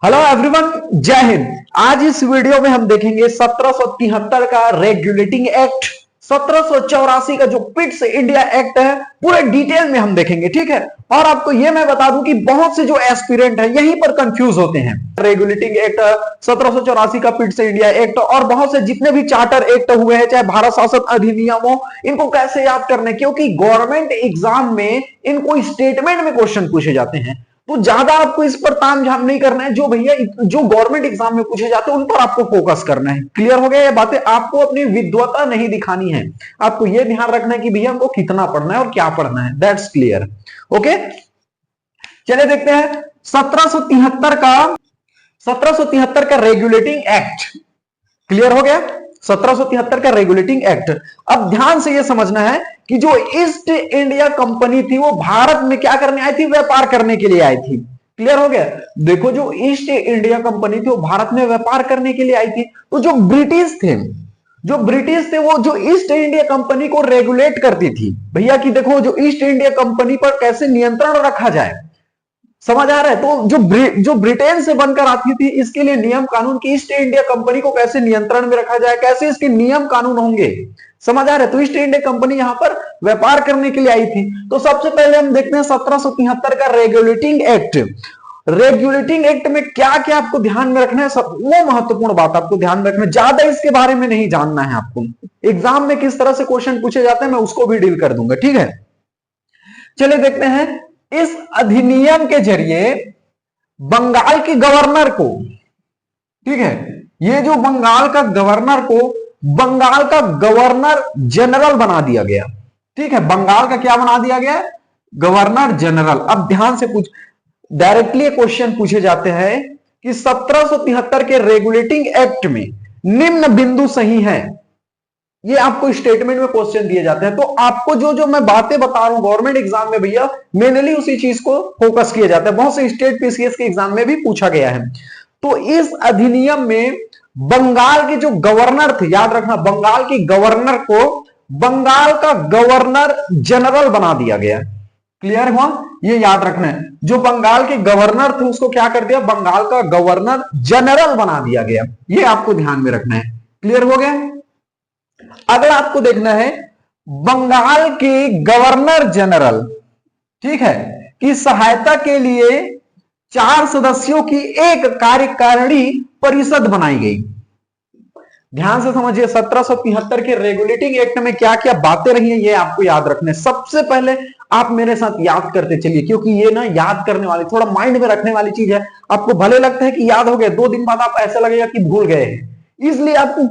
Hello everyone, जय हिंद। आज इस वीडियो में हम देखेंगे 1773 का रेगुलेटिंग एक्ट, 1784 का जो पिट्स इंडिया एक्ट है, पूरे डिटेल में हम देखेंगे। ठीक है। और आपको यह मैं बता दूं कि बहुत से जो एस्पिरेंट हैं यहीं पर कंफ्यूज होते हैं। रेगुलेटिंग एक्ट 1784 का पिट्स इंडिया एक्ट और बहुत से जितने भी चार्टर एक्ट हुए हैं, चाहे भारत शासन अधिनियम हो, इनको कैसे याद करने, क्योंकि गवर्नमेंट एग्जाम में इनको स्टेटमेंट में क्वेश्चन पूछे जाते हैं। तो ज्यादा आपको इस पर तामझाम नहीं करना है। जो भैया जो गवर्नमेंट एग्जाम में पूछे जाते हैं उन पर आपको फोकस करना है। क्लियर हो गया ये बातें? आपको अपनी विद्वता नहीं दिखानी है, आपको यह ध्यान रखना है कि भैया हमको कितना पढ़ना है और क्या पढ़ना है। That's clear. ओके, चलिए देखते हैं 1773 का रेगुलेटिंग एक्ट। क्लियर हो गया? 1773 का रेगुलेटिंग एक्ट। अब ध्यान से यह समझना है कि जो ईस्ट इंडिया कंपनी थी वो भारत में क्या करने आई थी? व्यापार करने के लिए आई थी। क्लियर हो गया? देखो, जो ईस्ट इंडिया कंपनी थी वो भारत में व्यापार करने के लिए आई थी। तो जो ब्रिटिश थे वो जो ईस्ट इंडिया कंपनी को रेगुलेट करती थी भैया कि देखो जो ईस्ट इंडिया कंपनी पर कैसे नियंत्रण रखा जाए। समझ आ रहा है? तो जो ब्रिटेन से बनकर आती थी, इसके लिए नियम कानून की ईस्ट इंडिया कंपनी को कैसे नियंत्रण में रखा जाए, कैसे इसके नियम कानून होंगे। समझ आ रहा है? तो ईस्ट इंडिया कंपनी यहां पर व्यापार करने के लिए आई थी। तो सबसे पहले हम देखते हैं 1773 का रेगुलेटिंग एक्ट। रेगुलेटिंग एक्ट में क्या क्या आपको ध्यान में रखना है, सब वो महत्वपूर्ण बात आपको ध्यान में रखना है। ज्यादा इसके बारे में नहीं जानना है आपको। एग्जाम में किस तरह से क्वेश्चन पूछे जाते हैं मैं उसको भी डील कर दूंगा। ठीक है, चलिए देखते हैं। इस अधिनियम के जरिए बंगाल के गवर्नर को, ठीक है, ये जो बंगाल का गवर्नर को बंगाल का गवर्नर जनरल बना दिया गया। ठीक है, बंगाल का क्या बना दिया गया? Governor general. अब ध्यान से डायरेक्टली क्वेश्चन पूछे जाते हैं कि 1773 के रेगुलेटिंग एक्ट में निम्न बिंदु सही है। ये आपको स्टेटमेंट में क्वेश्चन दिए जाते हैं। तो आपको जो जो मैं बातें बता रहा हूं गवर्नमेंट एग्जाम में भैया मेनली उसी चीज को फोकस किया जाता है। बहुत से स्टेट पीसीएस के एग्जाम में भी पूछा गया है। तो इस अधिनियम में बंगाल के जो गवर्नर थे, याद रखना, बंगाल के गवर्नर को बंगाल का गवर्नर जनरल बना दिया गया। क्लियर हुआ? ये याद रखना है। जो बंगाल के गवर्नर थे उसको क्या कर दिया? बंगाल का गवर्नर जनरल बना दिया गया। ये आपको ध्यान में रखना है। क्लियर हो गया? अगला आपको देखना है बंगाल के गवर्नर जनरल, ठीक है, की सहायता के लिए 4 सदस्यों की एक कार्यकारिणी परिषद बनाई गई। ध्यान से समझिए 1773 के रेगुलेटिंग एक्ट में क्या क्या बातें रही हैं ये आपको याद रखने। सबसे पहले आप मेरे साथ याद करते चलिए, क्योंकि ये ना याद करने वाली, थोड़ा माइंड में रखने वाली चीज है। आपको भले लगता है कि याद हो गया, 2 दिन बाद आप ऐसा लगेगा कि भूल गए हैं। इसलिए आपको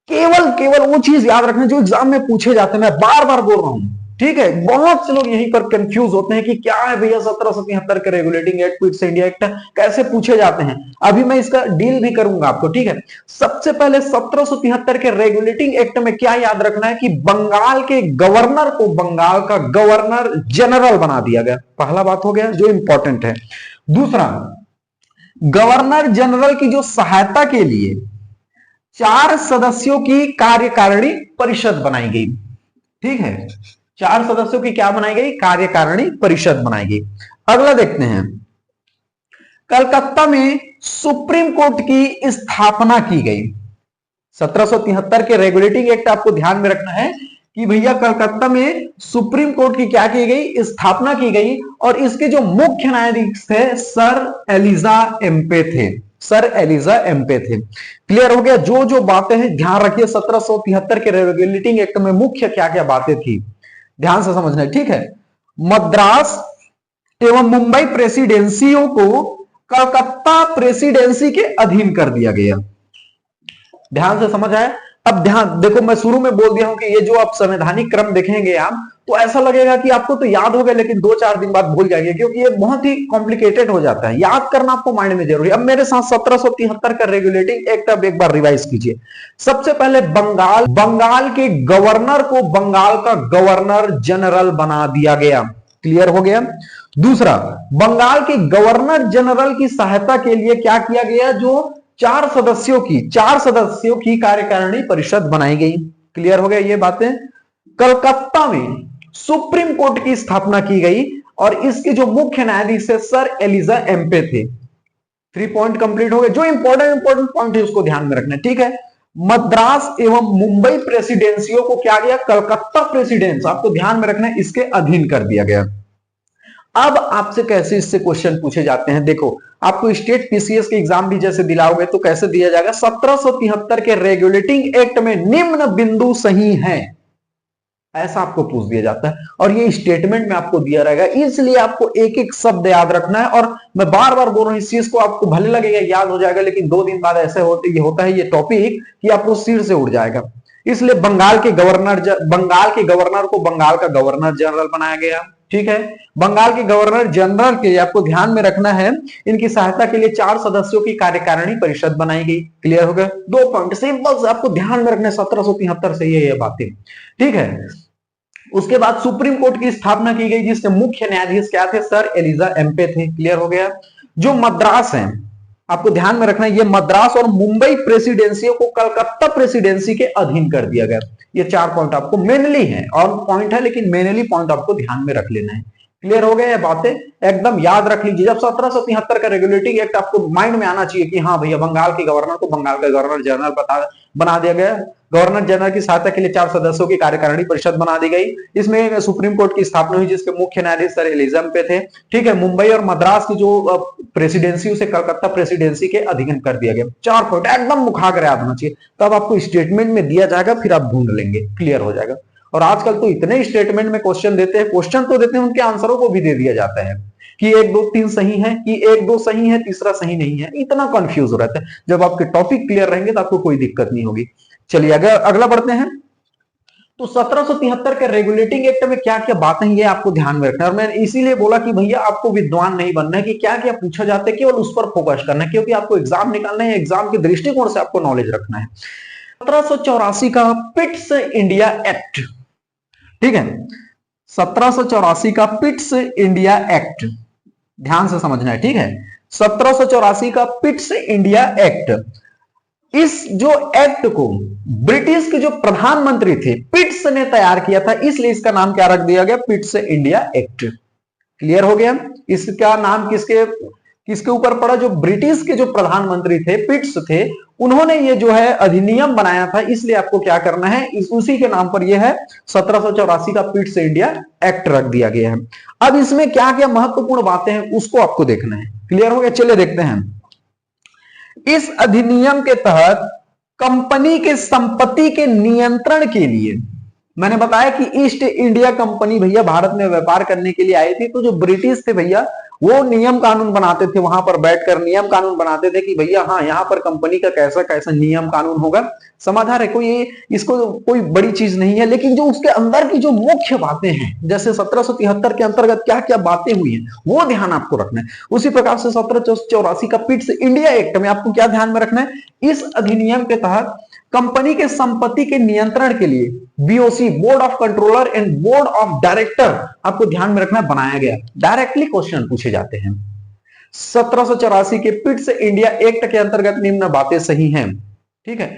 केवल वो चीज याद रखना जो एग्जाम में पूछे जाते हैं। मैं बार बार बोल रहा हूं, ठीक है। बहुत से लोग यहीं पर कंफ्यूज होते हैं कि क्या है भैया 1773 का regulating act, Pitt's India act कैसे पूछे जाते हैं। अभी मैं इसका डील भी करूंगा आपको, ठीक है। सबसे पहले 1773 के रेगुलेटिंग एक्ट में क्या याद रखना है कि बंगाल के गवर्नर को बंगाल का गवर्नर जनरल बना दिया गया। पहला बात हो गया जो इंपॉर्टेंट है। दूसरा, गवर्नर जनरल की जो सहायता के लिए 4 सदस्यों की कार्यकारिणी परिषद बनाई गई। ठीक है, 4 सदस्यों की क्या बनाई गई? कार्यकारिणी परिषद बनाई गई। अगला देखते हैं, कलकत्ता में सुप्रीम कोर्ट की स्थापना की गई। 1773 के रेगुलेटिंग एक्ट आपको ध्यान में रखना है कि भैया कलकत्ता में सुप्रीम कोर्ट की क्या की गई? स्थापना की गई। और इसके जो मुख्य न्यायाधीश थे सर एलिजा एम्पे थे। सर एलिजा एम्पे थे। क्लियर हो गया? जो जो बातें हैं ध्यान रखिए। 1773 के रेगुलेटिंग एक्ट में मुख्य क्या क्या बातें थी ध्यान से समझना है, ठीक है। मद्रास एवं मुंबई प्रेसिडेंसियों को कलकत्ता प्रेसिडेंसी के अधीन कर दिया गया। ध्यान से समझ आया? अब ध्यान देखो, मैं शुरू में बोल दिया हूं कि ये जो आप संवैधानिक क्रम देखेंगे आप, तो ऐसा लगेगा कि आपको तो याद हो गया लेकिन 2-4 दिन बाद भूल जाएंगे, क्योंकि ये बहुत ही कॉम्प्लिकेटेड हो जाता है। याद करना आपको माइंड में जरूरी है। अब मेरे साथ 1773 का रेगुलेटिंग एक्ट अब एक बार रिवाइज कीजिए। सबसे पहले बंगाल के गवर्नर को बंगाल का गवर्नर जनरल बना दिया गया। क्लियर हो गया? दूसरा, बंगाल के गवर्नर जनरल की सहायता के लिए क्या किया गया? जो 4 सदस्यों की कार्यकारिणी परिषद बनाई गई। क्लियर हो गया ये बातें? कलकत्ता में सुप्रीम कोर्ट की स्थापना की गई और इसके जो मुख्य न्यायाधीश है सर एलिजा एम्पे थे। 3 पॉइंट कंप्लीट हो गए। जो इंपॉर्टेंट पॉइंट है उसको ध्यान में रखना है, ठीक है। मद्रास एवं मुंबई प्रेसिडेंसियों को क्या गया, कलकत्ता प्रेसिडेंस, आपको ध्यान में रखना है, इसके अधीन कर दिया गया। अब आपसे कैसे इससे क्वेश्चन पूछे जाते हैं, देखो आपको स्टेट पीसीएस के एग्जाम भी जैसे दिलाओगे तो कैसे दिया जाएगा, 1773 के रेगुलेटिंग एक्ट में निम्न बिंदु सही है, ऐसा आपको पूछ दिया जाता है। और ये स्टेटमेंट में आपको दिया रहेगा, इसलिए आपको एक एक शब्द याद रखना है। और मैं बार बार बोल रहा हूं, इस चीज को आपको भले लगेगा याद हो जाएगा, लेकिन 2 दिन बाद ऐसे होता है ये टॉपिक कि आपको सिर से उड़ जाएगा। इसलिए बंगाल के गवर्नर को बंगाल का गवर्नर जनरल बनाया गया, ठीक है। बंगाल के गवर्नर जनरल के लिए आपको ध्यान में रखना है, इनकी सहायता के लिए 4 सदस्यों की कार्यकारिणी परिषद बनाई गई। क्लियर हो गया, 2 पॉइंट सिंपल से आपको ध्यान में रखना है, 1773 से ये बातें, ठीक है। उसके बाद सुप्रीम कोर्ट की स्थापना की गई, जिसके मुख्य न्यायाधीश क्या थे, सर एलिजा एम्पे थे। क्लियर हो गया। जो मद्रास है, आपको ध्यान में रखना है, ये मद्रास और मुंबई प्रेसिडेंसियों को कलकत्ता प्रेसिडेंसी के अधीन कर दिया गया। ये 4 पॉइंट आपको मेनली है, और पॉइंट है लेकिन मेनली पॉइंट आपको ध्यान में रख लेना है। क्लियर हो गया, ये बातें एकदम याद रख लीजिए। जब 1773 का रेगुलेटिंग एक्ट आपको माइंड में आना चाहिए कि हाँ भैया, बंगाल के गवर्नर को बंगाल का गवर्नर जनरल बना दिया गया। गवर्नर जनरल की सहायता के लिए 4 सदस्यों की कार्यकारिणी परिषद बना दी गई। इसमें सुप्रीम कोर्ट की स्थापना हुई, जिसके मुख्य न्यायाधीश सर एलिजा एम्पे थे, ठीक है। मुंबई और मद्रास की जो प्रेसिडेंसी, उसे कलकत्ता प्रेसिडेंसी के अधीन कर दिया गया। 4 पॉइंट एकदम मुखाग्र याद होना चाहिए, तब आपको स्टेटमेंट में दिया जाएगा, फिर आप ढूंढ लेंगे, क्लियर हो जाएगा। और आजकल तो इतने स्टेटमेंट में क्वेश्चन देते हैं, क्वेश्चन तो देते हैं, उनके आंसरों को भी दे दिया जाता है कि 1 2 3 सही है, कि 1 2 सही है, तीसरा सही नहीं है। इतना कंफ्यूज हो रहता है। जब आपके टॉपिक क्लियर रहेंगे तो आपको कोई दिक्कत नहीं होगी। चलिए अगला बढ़ते हैं। तो 1773 के रेगुलेटिंग एक्ट में क्या क्या बातें ये आपको ध्यान में रखना है। और मैंने इसीलिए बोला कि भैया आपको विद्वान नहीं बनना है कि क्या क्या पूछा जाता है, केवल उस पर फोकस करना है, क्योंकि आपको एग्जाम निकालना है, एग्जाम के दृष्टिकोण से आपको नॉलेज रखना है। 1784 का पिट्स इंडिया एक्ट, ठीक है। 1784 का पिट्स इंडिया एक्ट ध्यान से समझना है, ठीक है। 1784 का पिट्स इंडिया एक्ट, इस जो एक्ट को ब्रिटिश के जो प्रधानमंत्री थे पिट्स ने तैयार किया था, इसलिए इसका नाम क्या रख दिया गया, पिट्स इंडिया एक्ट। क्लियर हो गया। इसका नाम किसके ऊपर पड़ा, जो ब्रिटिश के जो प्रधानमंत्री थे पिट्स थे, उन्होंने ये जो है अधिनियम बनाया था, इसलिए आपको क्या करना है, उसी के नाम पर यह है 1784 का पिट्स इंडिया एक्ट रख दिया गया है। अब इसमें क्या क्या महत्वपूर्ण बातें हैं उसको आपको देखना है। क्लियर हो गया, चलिए देखते हैं। इस अधिनियम के तहत कंपनी के संपत्ति के नियंत्रण के लिए, मैंने बताया कि ईस्ट इंडिया कंपनी भैया भारत में व्यापार करने के लिए आई थी, तो जो ब्रिटिश थे भैया वो नियम कानून बनाते थे, वहां पर बैठकर नियम कानून बनाते थे कि भैया हाँ यहाँ पर कंपनी का कैसा कैसा नियम कानून होगा। समाधान है, कोई इसको कोई बड़ी चीज नहीं है, लेकिन जो उसके अंदर की जो मुख्य बातें हैं, जैसे 1773 के अंतर्गत क्या क्या बातें हुई हैं वो ध्यान आपको रखना है। उसी प्रकार से 1784 का पिट्स इंडिया एक्ट में आपको क्या ध्यान में रखना है, इस अधिनियम के तहत कंपनी के संपत्ति के नियंत्रण के लिए BOC, board of controller and board of director, आपको ध्यान में रखना बनाया गया। डायरेक्टली क्वेश्चन पूछे जाते हैं। 1784 के पिट्स इंडिया एक्ट के अंतर्गत निम्न बातें सही हैं, ठीक है।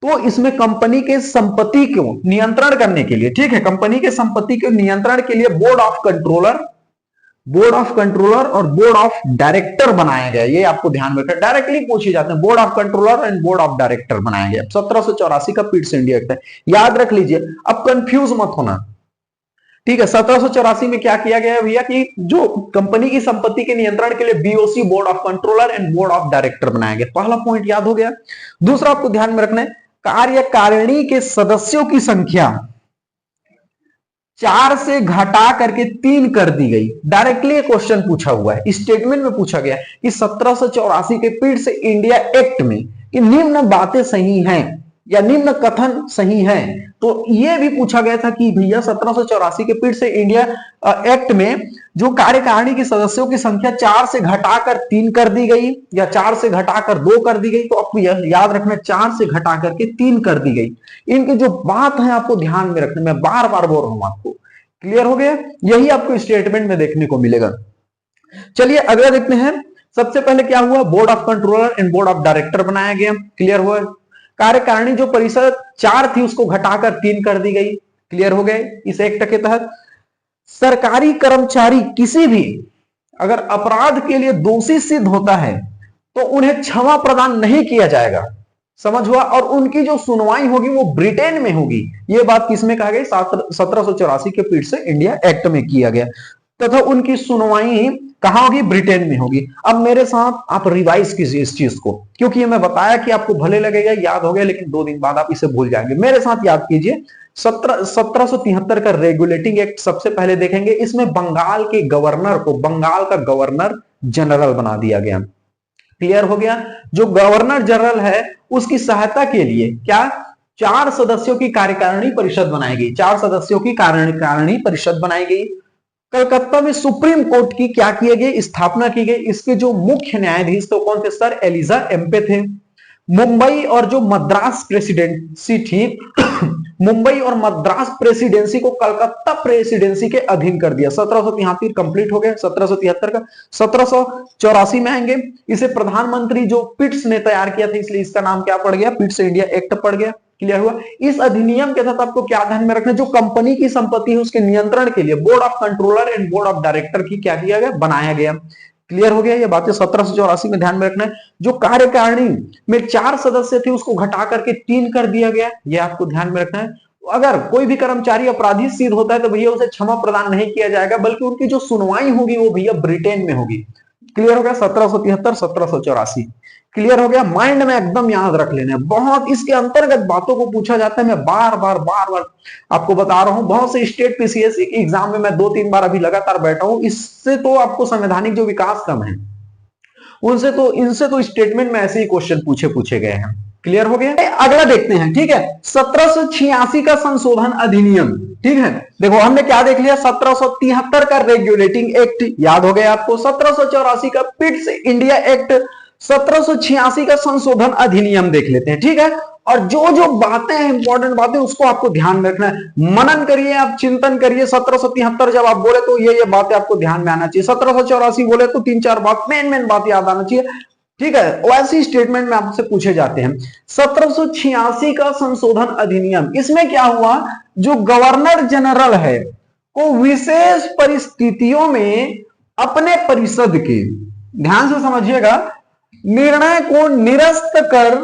तो इसमें कंपनी के संपत्ति को नियंत्रण करने के लिए, ठीक है, कंपनी के संपत्ति के नियंत्रण के लिए बोर्ड ऑफ कंट्रोलर और बोर्ड ऑफ डायरेक्टर बनाया गया। ये आपको ध्यान में रखना, डायरेक्टली पूछे जाते हैं, board of controller and board of director बनाया गया। 1784 का पिट्स इंडिया एक्ट है, याद रख लीजिए, अब कंफ्यूज मत होना, ठीक है। 1784 में क्या किया गया भैया कि जो कंपनी की संपत्ति के नियंत्रण के लिए BOC, board of controller and board of director बनाया गया। पहला पॉइंट याद हो गया। दूसरा आपको ध्यान में रखना है, कार्यकारिणी के सदस्यों की संख्या 4 से घटा करके 3 कर दी गई। डायरेक्टली क्वेश्चन पूछा हुआ है, स्टेटमेंट में पूछा गया कि 1784 के पिट्स इंडिया एक्ट में कि निम्न बातें सही हैं या निम्न कथन सही हैं। तो यह भी पूछा गया था कि भैया 1784 के पिट्स इंडिया एक्ट में जो कार्यकारिणी के सदस्यों की संख्या 4 से घटाकर 3 कर दी गई या 4 से घटाकर 2 कर दी गई, तो आपको याद रखना 4 से घटा करके 3 कर दी गई। इनकी जो बात है आपको ध्यान में रखना, मैं बार बार बोल रहा हूं आपको। क्लियर हो गया, यही आपको स्टेटमेंट में देखने को मिलेगा। चलिए अगला देखते हैं। सबसे पहले क्या हुआ, board of controller and board of director बनाया गया। क्लियर हुआ। कार्यकारिणी जो परिषद 4 थी उसको घटाकर 3 कर दी गई। क्लियर हो गए। इस एक्ट के तहत सरकारी कर्मचारी किसी भी अगर अपराध के लिए दोषी सिद्ध होता है तो उन्हें क्षमा प्रदान नहीं किया जाएगा, समझ हुआ। और उनकी जो सुनवाई होगी वो ब्रिटेन में होगी। ये बात किसमें कहा गया? 1784 के पीठ से इंडिया एक्ट में किया गया, तथा उनकी सुनवाई कहां होगी? ब्रिटेन में होगी। अब मेरे साथ आप रिवाइज कीजिए इस चीज को, क्योंकि ये मैं बताया कि आपको भले लगेगा याद हो गया, लेकिन 2 दिन बाद आप इसे भूल जाएंगे। मेरे साथ याद कीजिए 1773 का रेगुलेटिंग एक्ट सबसे पहले देखेंगे। इसमें बंगाल के गवर्नर को बंगाल का गवर्नर जनरल बना दिया गया। क्लियर हो गया? जो गवर्नर जनरल है उसकी सहायता के लिए क्या 4 सदस्यों की कार्यकारिणी परिषद बनाई गई। 4 सदस्यों की कार्यकारिणी परिषद बनाई गई। कलकत्ता में सुप्रीम कोर्ट की क्या किए गए? स्थापना की गई। इसके जो मुख्य न्यायाधीश तो कौन थे? सर एलिजा एम्पे थे। मुंबई और जो मद्रास प्रेसिडेंसी थी मुंबई और मद्रास प्रेसिडेंसी को कलकत्ता प्रेसिडेंसी के अधीन कर दिया। 1773 कंप्लीट हो गया। 1773 का 1784 में आएंगे। इसे प्रधानमंत्री जो पिट्स ने तैयार किया था, इसलिए इसका नाम क्या पड़ गया? पिट्स इंडिया एक्ट पड़ गया। क्लियर हुआ? इस अधिनियम के तहत आपको क्या ध्यान में रखना है? जो कंपनी की संपत्ति है उसके नियंत्रण के लिए board of controller and board of director की क्या किया गया? बनाया गया। क्लियर हो गया? ये बातें 1784 में ध्यान में रखना है। जो कार्यकारिणी में 4 सदस्य थे उसको घटा करके 3 कर दिया गया, ये आपको ध्यान में रखना है। अगर कोई भी कर्मचारी अपराधी सिद्ध होता है तो भैया उसे क्षमा प्रदान नहीं किया जाएगा, बल्कि उनकी जो सुनवाई होगी वो भैया ब्रिटेन में होगी। क्लियर हो गया? 1773 1784 क्लियर हो गया? माइंड में एकदम याद रख लेना है। बहुत इसके अंतर्गत बातों को पूछा जाता है। मैं बार बार आपको बता रहा हूं। बहुत से स्टेट पीसीएससी के एग्जाम में मैं 2-3 बार अभी लगातार बैठा हूं। इससे तो आपको संवैधानिक जो विकास क्रम है इनसे तो स्टेटमेंट में ऐसे ही क्वेश्चन पूछे गए हैं। क्लियर हो गया? अगला देखते हैं। ठीक है, 1786 का संशोधन अधिनियम। ठीक है, देखो हमने क्या देख लिया? 1773 का रेगुलेटिंग एक्ट याद हो गया आपको। 1784 का पिट्स इंडिया एक्ट, 1786 का संशोधन अधिनियम देख लेते हैं। ठीक है, और जो जो बातें हैं, इंपॉर्टेंट बातें, उसको आपको ध्यान में रखना है। मनन करिए, आप चिंतन करिए। 1773 जब आप बोले तो ये बातें आपको ध्यान में आना चाहिए। 1784 बोले तो 3-4 बात मेन बात याद आना चाहिए। ठीक है, वैसी स्टेटमेंट में आपसे पूछे जाते हैं। 1786 का संशोधन अधिनियम, इसमें क्या हुआ? जो गवर्नर जनरल है को विशेष परिस्थितियों में अपने परिषद के, ध्यान से समझिएगा, निर्णय को निरस्त कर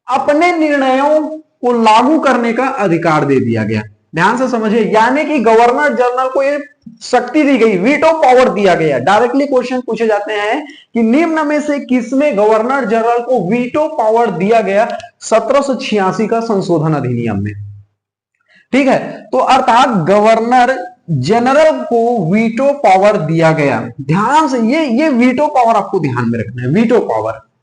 अपने निर्णयों को लागू करने का अधिकार दे दिया गया। ध्यान से समझिए, यानी कि गवर्नर जनरल को ये शक्ति दी गई, वीटो पावर दिया गया। डायरेक्टली क्वेश्चन पूछे जाते हैं कि निम्न में से किसमें गवर्नर जनरल को वीटो पावर दिया गया? 1786 का संशोधन अधिनियम में। ठीक है, तो अर्थात गवर्नर जनरल को वीटो पावर दिया गया। ध्यान से ये वीटो पावर आपको ध्यान में रखना है।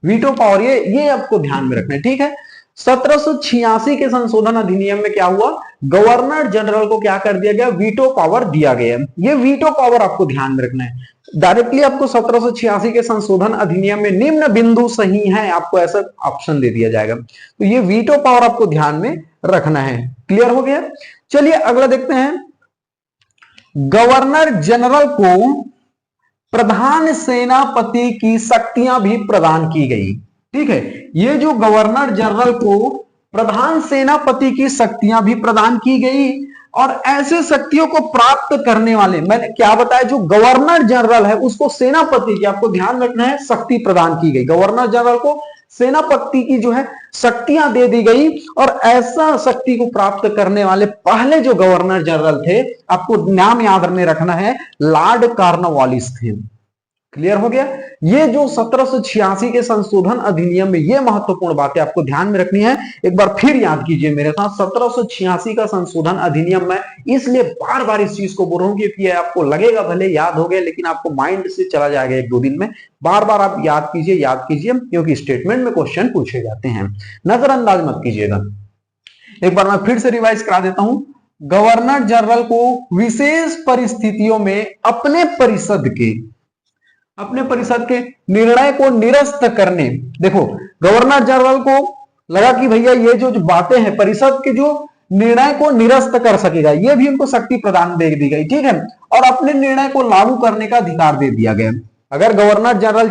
वीटो पावर ये आपको ध्यान में रखना है। ठीक है, 1786 के संशोधन अधिनियम में क्या हुआ? गवर्नर जनरल को क्या कर दिया गया? वीटो पावर दिया गया। ये वीटो पावर आपको ध्यान में रखना है। डायरेक्टली आपको 1786 के संशोधन अधिनियम में निम्न बिंदु सही है, आपको ऐसा ऑप्शन दे दिया जाएगा। तो ये वीटो पावर आपको ध्यान में रखना है। क्लियर हो गया? चलिए अगला देखते हैं। गवर्नर जनरल को प्रधान सेनापति की शक्तियां भी प्रदान की गई। ठीक है, ये जो गवर्नर जनरल को प्रधान सेनापति की शक्तियां भी प्रदान की गई, और ऐसे शक्तियों को प्राप्त करने वाले, मैंने क्या बताया, जो गवर्नर जनरल है उसको सेनापति की, आपको ध्यान रखना है, शक्ति प्रदान की गई। गवर्नर जनरल को सेनापति की जो है शक्तियां दे दी गई, और ऐसा शक्ति को प्राप्त करने वाले पहले जो गवर्नर जनरल थे, आपको नाम याद में रखना है, लॉर्ड कॉर्नवालिस थे। क्लियर हो गया? ये जो 1786 के संशोधन अधिनियम में ये महत्वपूर्ण बातें आपको ध्यान में रखनी है। एक बार फिर याद कीजिए मेरे साथ, 1786 का संशोधन अधिनियम में इसलिए बार बार इस चीज को बोल रहा हूं क्योंकि आपको लगेगा भले याद हो गया, लेकिन आपको माइंड से चला जाएगा 1-2 दिन में। बार बार आप याद कीजिए, क्योंकि स्टेटमेंट में क्वेश्चन पूछे जाते हैं, नजरअंदाज मत कीजिएगा। एक बार मैं फिर से रिवाइज करा देता हूं। गवर्नर जनरल को विशेष परिस्थितियों में अपने परिषद के निर्णय को निरस्त करने, देखो गवर्नर जनरल को लगा कि भैया ये जो बातें हैं परिषद के जो निर्णय को निरस्त कर सकेगा, ये भी उनको शक्ति प्रदान दे दी गई। ठीक है, और अपने निर्णय को लागू करने का अधिकार दे दिया गया। अगर गवर्नर जनरल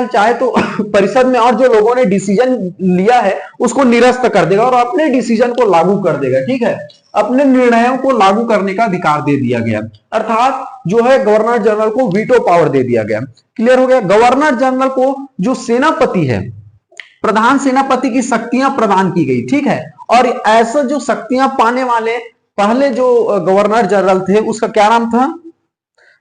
चाहे तो परिषद में और जो लोगों ने डिसीजन लिया है उसको निरस्त कर देगा और अपने डिसीजन को लागू कर देगा। ठीक है, अपने निर्णयों को लागू करने का अधिकार दे दिया गया, अर्थात जो है गवर्नर जनरल को वीटो पावर दे दिया गया। क्लियर हो गया। गवर्नर जनरल को जो सेनापति है, प्रधान सेनापति की शक्तियां प्रदान की गई। ठीक है, और ऐसा जो शक्तियां पाने वाले पहले जो गवर्नर जनरल थे उसका क्या नाम था?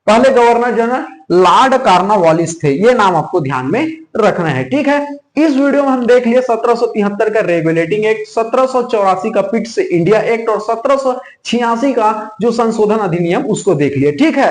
पहले गवर्नर जनरल लॉर्ड कॉर्नवालिस थे। ये नाम आपको ध्यान में रखना है। ठीक है, इस वीडियो में हम देख लिए 1773 का रेगुलेटिंग एक्ट, 1784 का पिट्स इंडिया एक्ट और 1786 का जो संशोधन अधिनियम उसको देख लिए। ठीक है।